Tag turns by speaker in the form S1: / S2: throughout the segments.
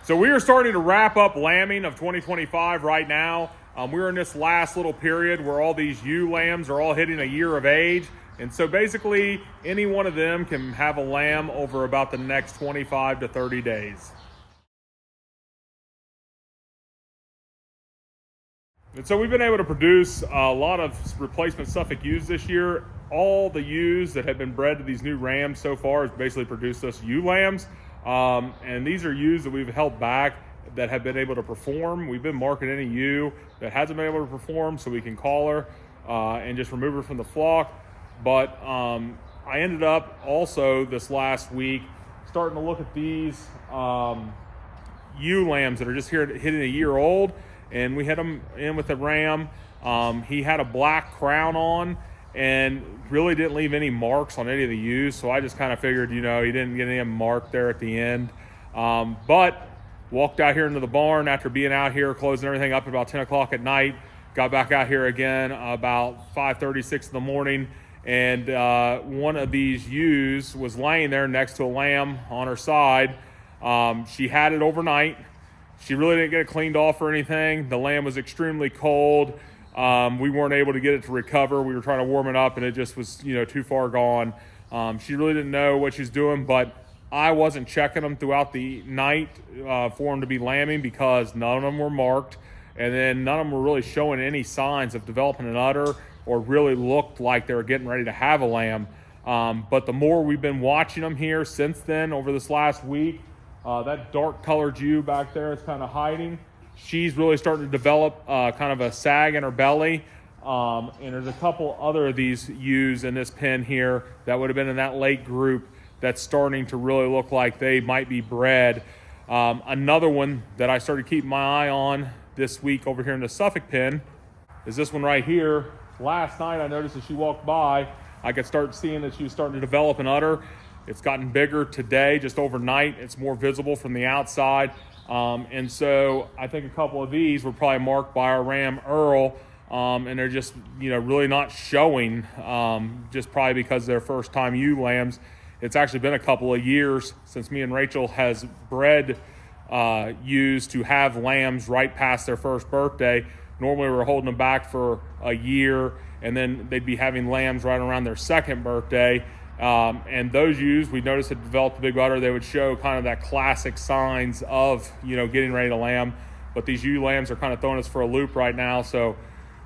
S1: So we are starting to wrap up lambing of 2025 right now. We're in this last little period where all these ewe lambs are all hitting a year of age. And so basically any one of them can have a lamb over about the next 25 to 30 days. And so we've been able to produce a lot of replacement Suffolk ewes this year. All the ewes that have been bred to these new rams so far has basically produced us ewe lambs. And these are ewes that we've held back that have been able to perform. We've been marking any ewe that hasn't been able to perform so we can call her and just remove her from the flock. But I ended up also this last week starting to look at these ewe lambs that are just here hitting a year old. And we had them in with a ram. He had a black crown on and really didn't leave any marks on any of the ewes. So I just kind of figured, he didn't get any mark there at the end. But walked out here into the barn after being out here, closing everything up at about 10 o'clock at night. Got back out here again about 5:30, 6 in the morning. And one of these ewes was laying there next to a lamb on her side. She had it overnight. She really didn't get it cleaned off or anything. The lamb was extremely cold. We weren't able to get it to recover. We were trying to warm it up and it just was, too far gone. She really didn't know what she was doing, but I wasn't checking them throughout the night for them to be lambing because none of them were marked. And then none of them were really showing any signs of developing an udder or really looked like they were getting ready to have a lamb. But the more we've been watching them here since then, over this last week, that dark colored ewe back there is kind of hiding. She's really starting to develop kind of a sag in her belly. And there's a couple other of these ewes in this pen here that would have been in that late group that's starting to really look like they might be bred. Another one that I started keeping my eye on this week over here in the Suffolk pen is this one right here. Last night I noticed as she walked by, I could start seeing that she was starting to develop an udder. It's gotten bigger today, just overnight. It's more visible from the outside. And so I think a couple of these were probably marked by our ram Earl, and they're just, really not showing, just probably because they're first time ewe lambs. It's actually been a couple of years since me and Rachel has bred ewes to have lambs right past their first birthday. Normally we're holding them back for a year, and then they'd be having lambs right around their second birthday. And those ewes, we noticed had developed a big udder. They would show kind of that classic signs of, getting ready to lamb. But these ewe lambs are kind of throwing us for a loop right now. So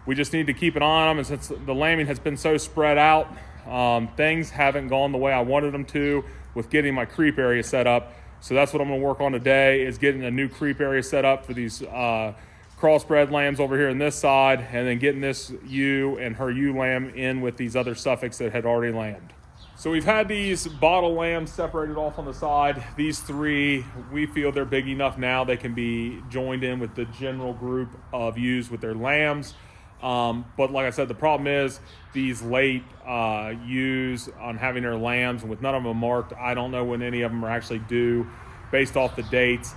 S1: we just need to keep an eye on them. And since the lambing has been so spread out, things haven't gone the way I wanted them to with getting my creep area set up. So that's what I'm going to work on today, is getting a new creep area set up for these crossbred lambs over here on this side, and then getting this ewe and her ewe lamb in with these other Suffolks that had already lambed. So we've had these bottle lambs separated off on the side. These three, we feel they're big enough now they can be joined in with the general group of ewes with their lambs. But like I said, the problem is these late ewes on having their lambs, and with none of them marked, I don't know when any of them are actually due based off the dates.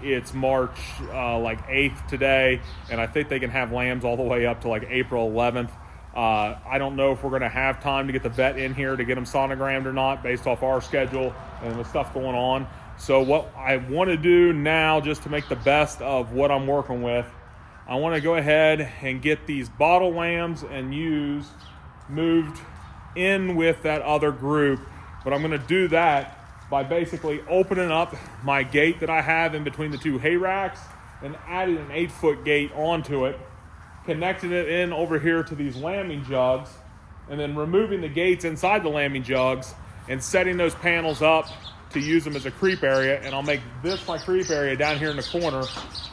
S1: It's March 8th today, and I think they can have lambs all the way up to April 11th. I don't know if we're going to have time to get the vet in here to get them sonogrammed or not based off our schedule and the stuff going on. So what I want to do now, just to make the best of what I'm working with, I want to go ahead and get these bottle lambs and ewes moved in with that other group. But I'm going to do that by basically opening up my gate that I have in between the two hay racks and adding an 8-foot gate onto it, connecting it in over here to these lambing jugs, and then removing the gates inside the lambing jugs and setting those panels up to use them as a creep area. And I'll make this my creep area down here in the corner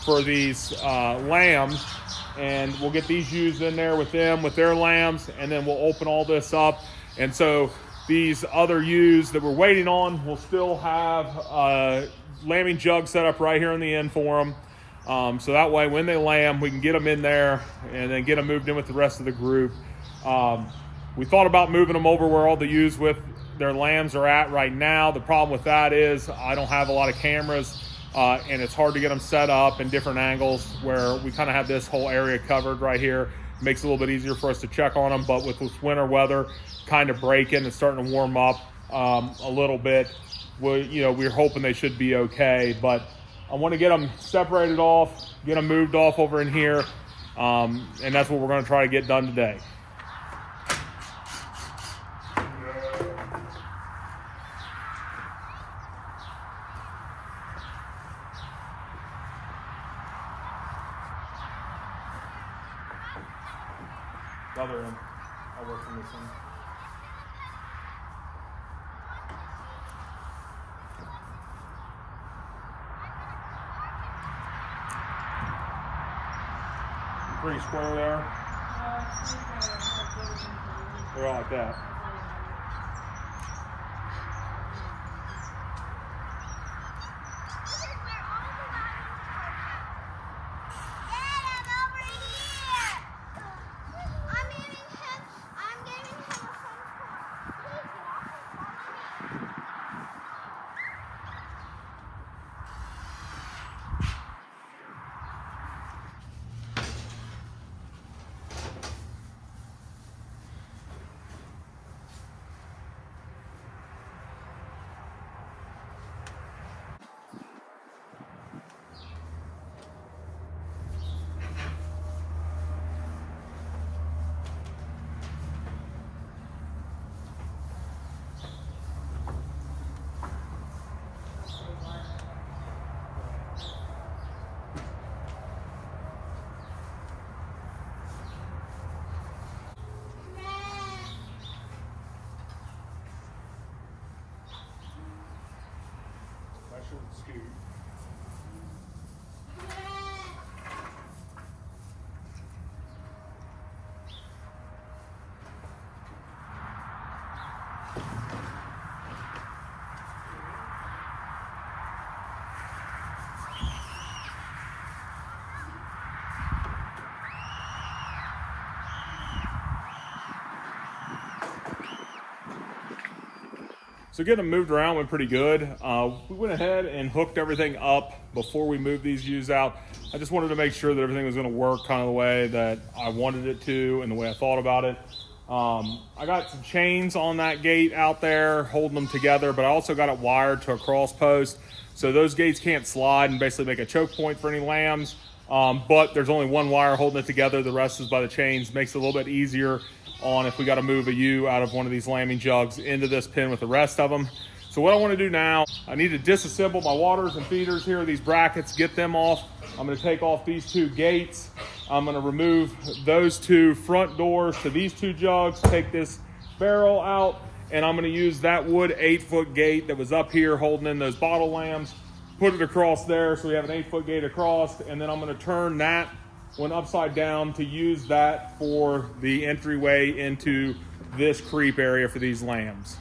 S1: for these lambs, and we'll get these ewes in there with them, with their lambs, and then we'll open all this up. And so these other ewes that we're waiting on will still have a lambing jug set up right here on the end for them. So that way when they lamb, we can get them in there and then get them moved in with the rest of the group. We thought about moving them over where all the ewes with their lambs are at right now. The problem with that is I don't have a lot of cameras, and it's hard to get them set up in different angles where we kind of have this whole area covered right here. It makes it a little bit easier for us to check on them, but with this winter weather kind of breaking and starting to warm up a little bit, we're hoping they should be okay. But I want to get them separated off, get them moved off over in here, and that's what we're going to try to get done today. The other end, I'll work on this one. Pretty square there. They're all like that. Scoot. So getting them moved around went pretty good. We went ahead and hooked everything up before we moved these ewes out. I just wanted to make sure that everything was going to work kind of the way that I wanted it to and the way I thought about it. I got some chains on that gate out there holding them together, but I also got it wired to a cross post. So those gates can't slide and basically make a choke point for any lambs. But there's only one wire holding it together. The rest is by the chains. Makes it a little bit easier on if we got to move a ewe out of one of these lambing jugs into this pen with the rest of them. So what I want to do now, I need to disassemble my waters and feeders here, these brackets, get them off. I'm going to take off these two gates. I'm going to remove those two front doors to these two jugs, take this barrel out, and I'm going to use that wood 8-foot gate that was up here holding in those bottle lambs, put it across there so we have an 8-foot gate across, and then I'm going to turn that one upside down to use that for the entryway into this creep area for these lambs.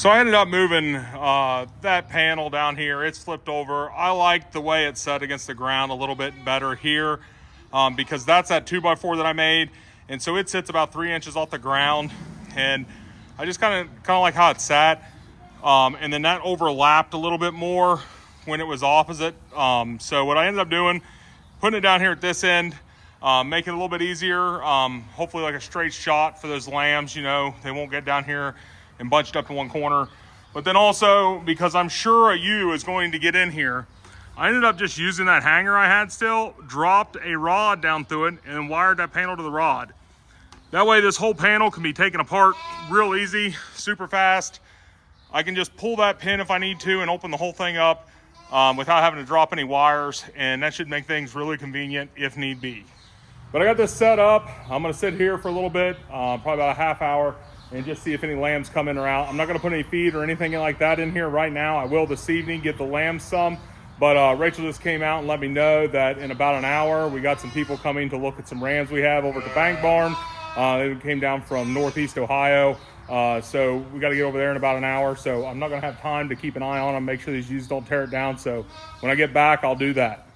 S1: So I ended up moving that panel down here. It's flipped over. I like the way it's set against the ground a little bit better here because that's that 2x4 that I made. And so it sits about 3 inches off the ground. And I just kind of like how it sat. And then that overlapped a little bit more when it was opposite. So what I ended up doing, putting it down here at this end, make it a little bit easier. Hopefully like a straight shot for those lambs, you know, they won't get down here and bunched up in one corner. But then also, because I'm sure a ewe is going to get in here, I ended up just using that hanger I had still, dropped a rod down through it, and wired that panel to the rod. That way this whole panel can be taken apart real easy, super fast. I can just pull that pin if I need to and open the whole thing up without having to drop any wires, and that should make things really convenient if need be. But I got this set up. I'm gonna sit here for a little bit, probably about a half hour, and just see if any lambs come in or out. I'm not gonna put any feed or anything like that in here right now. I will this evening get the lambs some, but Rachel just came out and let me know that in about an hour, we got some people coming to look at some rams we have over at the Bank Barn. They came down from Northeast Ohio. So we got to get over there in about an hour. So I'm not going to have time to keep an eye on them, make sure these ewes don't tear it down. So when I get back, I'll do that.